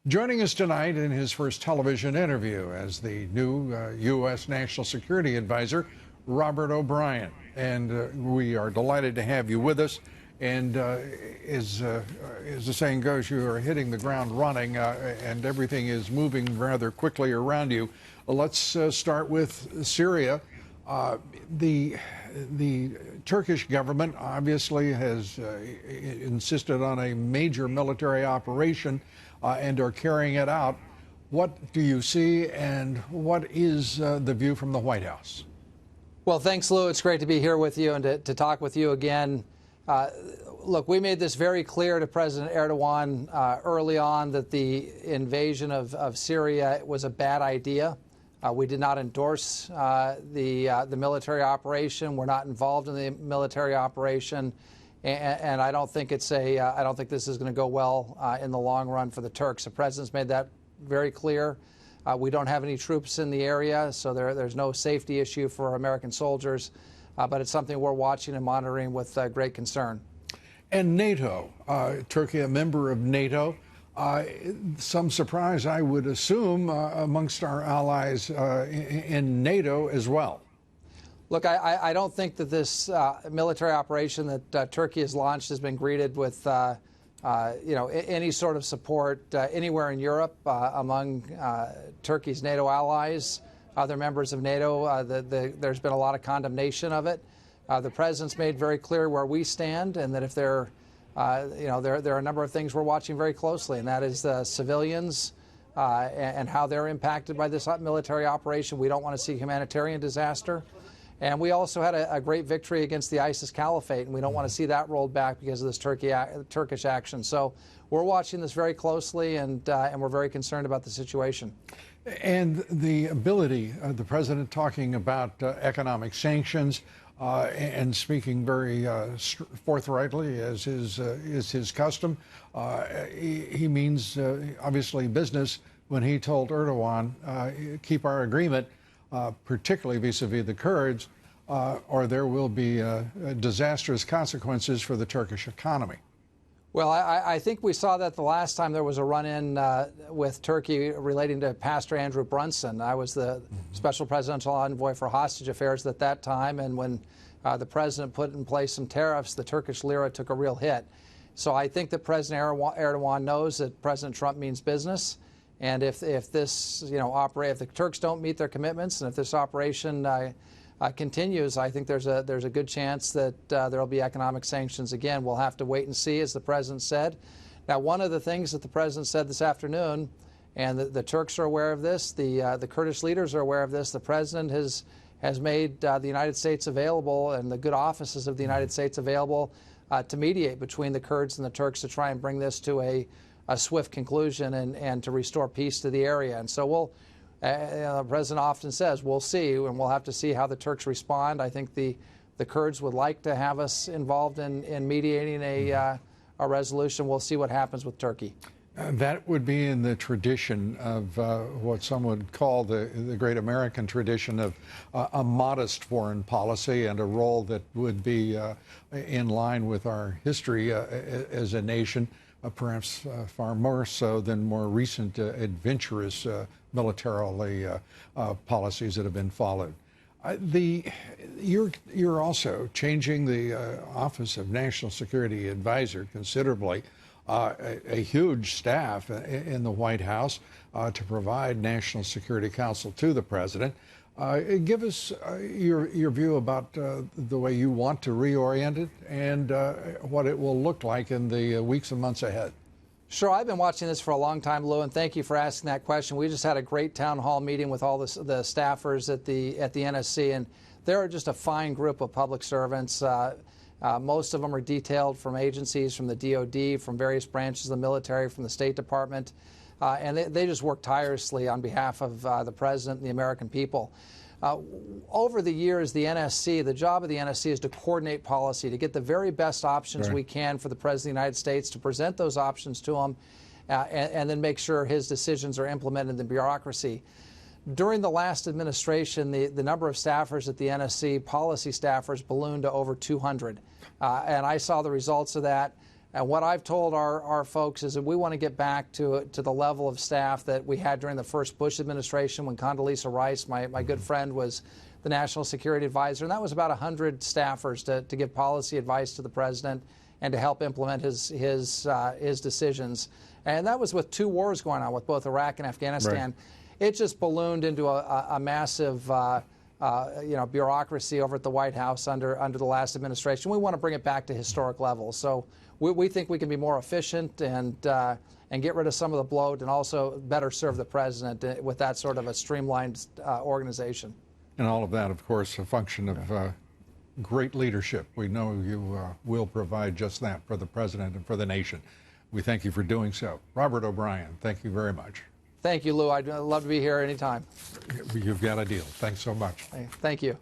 Joining us tonight in his first television interview as the new U.S. National Security Advisor, Robert O'Brien. And we are delighted to have you with us. And as the saying goes, you are hitting the ground running and everything is moving rather quickly around you. Let's start with Syria. The Turkish government obviously has insisted on a major military operation and are carrying it out. What do you see, and what is the view from the White House? Well, thanks, Lou. It's great to be here with you and to talk with you again. Look, we made this very clear to President Erdogan early on that the invasion of Syria was a bad idea. We did not endorse the military operation. We're not involved in the military operation, and I don't think I don't think this is going to go well in the long run for the Turks. The president's made that very clear. We don't have any troops in the area, so there's no safety issue for American soldiers, but it's something we're watching and monitoring with great concern. And NATO, Turkey, a member of NATO. Some surprise, I would assume, amongst our allies in NATO as well. Look, I don't think that this military operation that Turkey has launched has been greeted with any sort of support anywhere in Europe among Turkey's NATO allies, other members of NATO. There's been a lot of condemnation of it. The president's made very clear where we stand, and that if there are a number of things we're watching very closely, and that is the civilians and how they're impacted by this military operation. We don't want to see humanitarian disaster. And we also had a great victory against the ISIS caliphate, and we don't want to see that rolled back because of this Turkish action. So we're watching this very closely, and we're very concerned about the situation. And the ability, the president talking about economic sanctions and speaking very forthrightly, as is his custom. He means, obviously, business when he told Erdogan, keep our agreement, particularly vis-a-vis the Kurds, or there will be disastrous consequences for the Turkish economy. Well, I think we saw that the last time there was a run-in with Turkey relating to Pastor Andrew Brunson. I was the special presidential envoy for hostage affairs at that time, and when the president put in place some tariffs, the Turkish lira took a real hit. So I think that President Erdogan knows that President Trump means business, and if this if the Turks don't meet their commitments, and if this operation continues, I think there's a good chance that there will be economic sanctions again. We'll have to wait and see, as the president said. Now, one of the things that the president said this afternoon, and the Turks are aware of this, the Kurdish leaders are aware of this, the president has made the United States available, and the good offices of the United States available to mediate between the Kurds and the Turks to try and bring this to a swift conclusion and to restore peace to the area. And so the president often says, we'll see, and we'll have to see how the Turks respond. I think the Kurds would like to have us involved in mediating a resolution. We'll see what happens with Turkey. That would be in the tradition of what some would call the great American tradition of a modest foreign policy, and a role that would be in line with our history as a nation, perhaps far more so than more recent adventurous militarily policies that have been followed. You're also changing the Office of National Security Advisor considerably. A huge staff in the White House to provide national security counsel to the president. Give us your view about the way you want to reorient it and what it will look like in the weeks and months ahead. Sure. I've been watching this for a long time, Lou, and thank you for asking that question. We just had a great town hall meeting with all the staffers at the NSC, and they're just a fine group of public servants. Most of them are detailed from agencies, from the DOD, from various branches of the military, from the State Department, and they just work tirelessly on behalf of the president and the American people. Over the years, the job of the NSC is to coordinate policy, to get the very best options we can for the President of the United States, to present those options to him, and then make sure his decisions are implemented in the bureaucracy. During the last administration, the number of staffers at the NSC, policy staffers, ballooned to over 200. And I saw the results of that. And what I've told our folks is that we want to get back to the level of staff that we had during the first Bush administration when Condoleezza Rice, my good friend, was the National Security Advisor. And that was about 100 staffers to give policy advice to the president and to help implement his decisions. And that was with 2 wars going on, with both Iraq and Afghanistan. Right. It just ballooned into a massive bureaucracy over at the White House under the last administration. We want to bring it back to historic levels. So we think we can be more efficient and get rid of some of the bloat and also better serve the president with that sort of a streamlined organization. And all of that, of course, a function of great leadership. We know you will provide just that for the president and for the nation. We thank you for doing so. Robert O'Brien, thank you very much. Thank you, Lou. I'd love to be here anytime. You've got a deal. Thanks so much. Thank you.